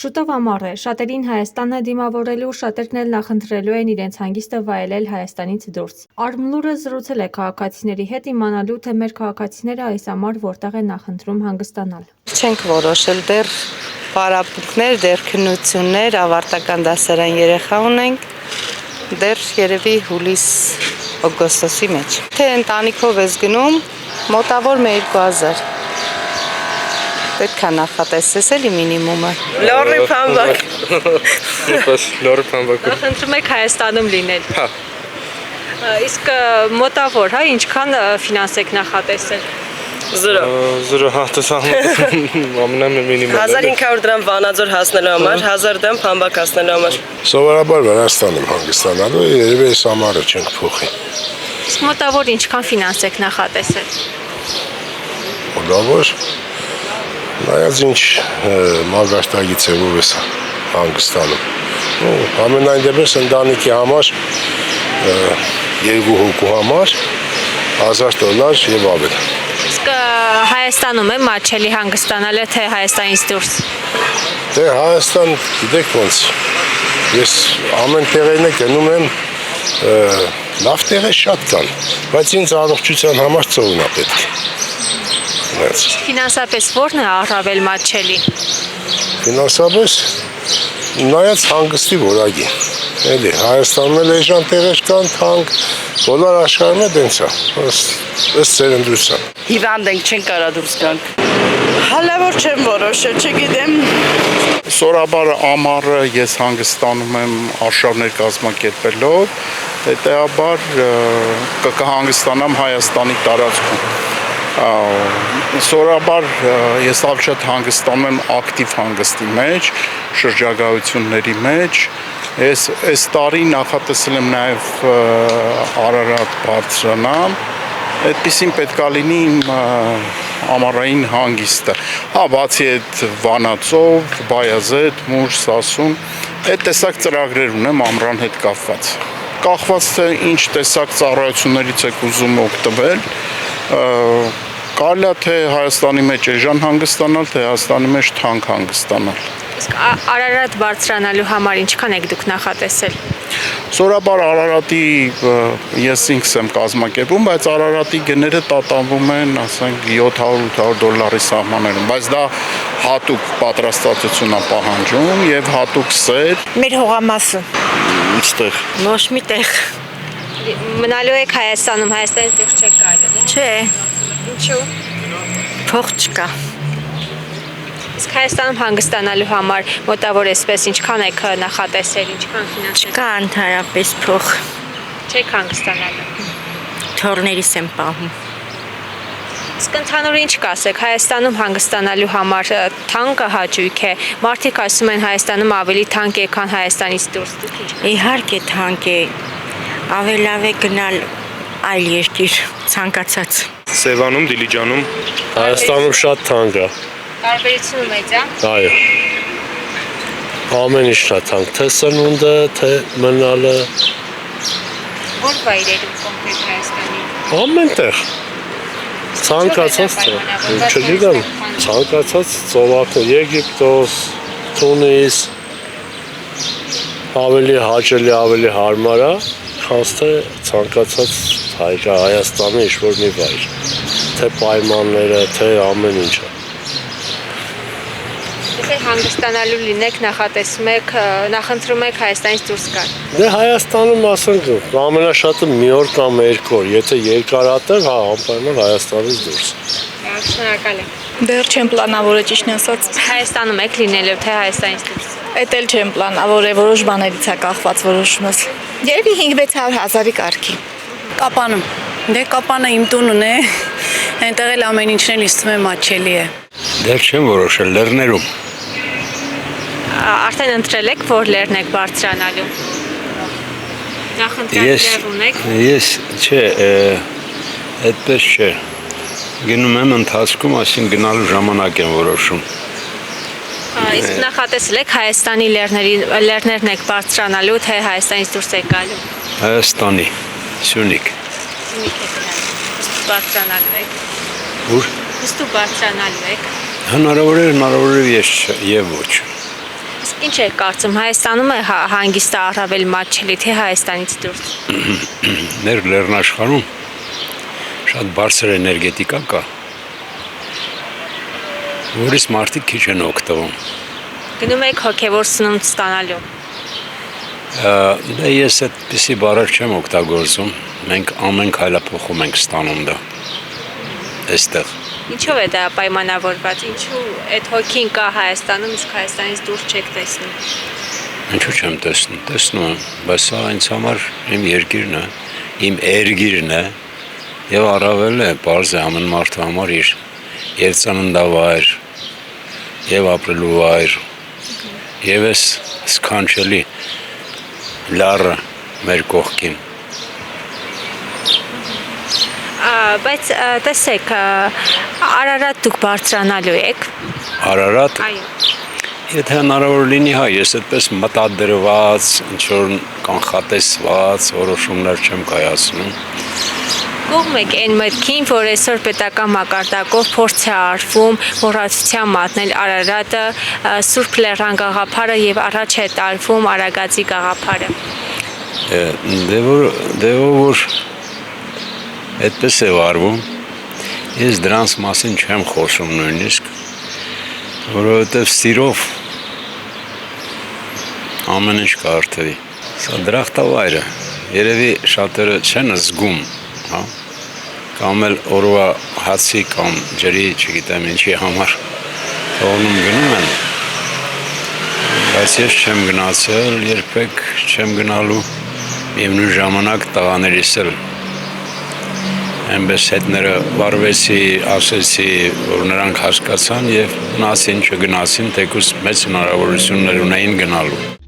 Շուտով ամառ է, շատերին Հայաստանն է դիմավորելու, շատերն էլ նախընտրելու են իրենց հանգիստը վայելել Հայաստանից դուրս։ Արմլուրը զրուցել է քաղաքացիների հետ իմանալու, թե մեր քաղաքացիները այս ամառ որտեղ են նախընտրում հանգստանալ։ Չենք որոշել, դեռ պարապմունքներ, դեռ քննություններ, ավարտական դասարան երեխա ունենք, դեռ երևի հուլիս-օգոստոսի մեջ։ Թե ընտանիքով ես գնում, մոտավոր 2000։ Պետք է նախատեսես էլի մինիմումը։ Լորի փամբակ։ Լորի փամբակ։ Նախընտրում եք Հայաստանում լինել։ Հա։ Իսկ մոտավոր, հա, ինչքան ֆինանս եք նախատեսել։ 0 ամենամինիմալ։ 1500 դրամ Վանաձոր հասնելու համար, 1000 դրամ փամբակ հասնելու համար։ Սովորաբար Վրաստանում հանգստանալու, երևի այս ամառը չենք փոխի։ Իսկ մոտավոր ինչքան ֆինանս եք նախատեսել։ Մոտավոր նայած ինչ մագարտագից է ով ես հանգստանում։ Ամենայն դեպս ընտանիքի համար, երկու հոգու համար $1000 եւ ավել։ Իսկ Հայաստանում է մատչելի հանգստանալը, թե Հայաստանից դուրս։ Դե Հայաստան, գիտեք ոնց, ես ամեն տեղերն է գնում եմ, լավ տեղեր շատ կան, բայց ինձ առողջության համար ծովն է պետք։ Ֆինանսապես ո՞րն է առավել մատչելի։ Ֆինանսապես նայած հանգստի որակի։ Էլի Հայաստանում էլ էժան տեղեր կան, թանկ, բոլոր աշխարհում է դենց է, ըստ սերնդրության։ Հիվանդ ենք, չենք կարա դուրս գանք։ Հալավոր չեմ որոշել, չգիտեմ։ Սորաբար ամառը ես հանգստանում եմ արշավներ կազմակերպելով, հետեաբար կհանգստանամ Հայաստանի տարածքում։ Սորաբար ես շատ հանգստանում եմ ակտիվ հանգստի մեջ, շրջագայությունների մեջ։ Ես այս տարի նախատեսել եմ նաև Արարատ բարձրանամ, այդպիսին պետք է լինի իմ ամառային հանգիստը։ Բացի այդ Վանաձոր, Բայազեդ, Մուշ, Սասուն, այդ տեսակ ծրագրեր ունեմ ամռան հետ կապված։ Կախված թե ինչ տեսակ ծառայություններից եք ուզում օգտվել, կարելի է թե Հայաստանի մեջ էժան հանգստանալ, թե Հայաստանի մեջ թանկ հանգստանալ։ Իսկ Արարատ բարձրանալու համար ինչքան եք դուք նախատեսել։ Սորաբար Արարատի ես ինքս եմ կազմակերպում, բայց Արարատի գները տատանվում են, ասենք $700-800 սահմաններում, բայց դա հատուկ պատրաստվածություն է պահանջում եւ հատուկ սեր։ Մեր հողամասը։ Ինչտեղ։ Ոչ մի տեղ։ Մնալու եք Հայաստանում, Հայաստանից դուրս չեք գալու։ Չէ, Ինչու։ փող չկա։ Իսկ Հայաստանում հանգստանալու համար մոտավոր էսպես ինչքան եք նախատեսել, ինչքան ֆինանս։ Չկա ընդհանրապես փող։ Չեք հանգստանալու։ Թորներիս եմ պահում։ Իսկ ընդհանուր ինչ կասեք, Հայաստանում հանգստանալու համար թանկ հաճույք է։ Մարդիկ ասում են Հայաստանում ավելի թանկ է, քան Հայաստանից դուրս։ Իհարկե թանկ է, ավելավ է գնալ այլ երկիր, ցանկացած։ Սևանում, Դիլիջանում, Հայաստանում շատ թանկ է։ Տարբերությունը մեծ է։ Այո։ Ամեն ինչն է թանկ, թե սնունդը, թե մնալը։ Ո՞ր վայրերում կոնկրետ Հայաստանի։ Ամենտեղ։ Ցանկացած, չգիտեմ, ցանկացած ծովափը, Եգիպտոս, Թունիս, ավելի հաճելի, ավելի հարմար է, քան թե ցանկացած Հայաստանի ինչ-որ մի վայր, թե պայմանները, թե ամեն ինչը։ Եթե հանգստանալու լինեք, նախատեսում եք, նախընտրում եք Հայաստանից դուրս գալ։ Դե Հայաստանում ասենք ամենաշատը մի օր կամ 2 օր, եթե երկարատև, անպայման Հայաստանից դուրս։ Շնորհակալ եմ։ Դեռ չեմ պլանավորել ճիշտն ասած։ Հայաստանում եք լինելու, թե Հայաստանից դուրս։ Էդ էլ չեմ պլանավորել, որոշ բաներից է կախված որոշումս։ Երևի 5-600 հազարի կարգի։ Կապանում։ Դե Կապանը իմ տունն է, այնտեղ էլ ամեն ինչն էլ ինձ թվում է մատչելի է։ Դեռ չեմ որոշել, լեռներում։ Արդեն ընտրել եք, որ լեռն եք բարձրանալու։ Նախընտրել ունեք։ Ես չէ, այդպես չէ։ Գնում եմ ընթացքում, այսինքն գնալու ժամանակ եմ որոշում։ Իսկ նախատեսել եք Հայաստանի լեռներն եք բարձրանալու, թե Հայաստանից դուրս եք գալու։ Հայաստանի, Սյունիք։ Սյունիք եք գնալու։ Բարձրանալու եք։ Ուր։ Ուստու բարձրանալու եք։ Հնարավոր է ես եւ ոչ։ Ինչ եք կարծում, Հայաստանում է հանգիստը առավել մատչելի, թե Հայաստանից դուրս։ Մեր լեռնաշխարհում շատ բարձր էներգետիկա կա, որից մարդիկ քիչ են օգտվում։ Գնում եք հոգևոր սնունդ ստանալու։ Դե ես այդպիսի բառեր չեմ օգտագործում, մենք ամեն քայլափոխում ենք ստանում դա, այստեղ։ Ինչով է դա պայմանավորված, ինչու այդ հոգին կա Հայաստանում, իսկ Հայաստանից դուրս չեք տեսնում։ Ինչու չեմ տեսնում, տեսնում եմ, բայց սա ինձ համար իմ երկիրն է, իմ էրգիրն է, եւ առավել է, բարձ է ամեն մարդու համար իր եւ ծննդավայր, եւ ապրելու վայր, եւ էս սքանչելի լարը մեր կողքին։ Բայց տեսեք, Արարատ դուք բարձրանալու եք։ Արարատ, Այո։ եթե հնարավոր լինի, հա, ես այդպես մտադրված, ինչ-որ կանխատեսված որոշումներ չեմ կայացնում։ Կողմ եք այն մտքին, որ այսօր պետական մակարդակով փորձ է արվում մոռացության մատնել Արարատը, Սուրբ Լեռան գաղափարը եւ առաջ է տարվում Արագածի գաղափարը։ Դե որ այդպես է վարվում, ես դրանց մասին չեմ խոսում նույնիսկ, որովհետև սիրով ամեն ինչ կարդրի։ Սա դրախտավայրը, երևի շատերը չեն զգում, հա, կամ էլ օրվա հացի կամ ջրի, չգիտեմ ինչի համար թողնում գնում են, բայց ես չեմ գնացել, երբեք չեմ գնալու, միևնույն ժամանակ տղաներիս էլ այնպես հետները վարվեցի, ասեցի, որ նրանք հասկացան եւ գնացին, չգնացին, թեկուզ մեծ հնարավորություններ ունեին գնալու։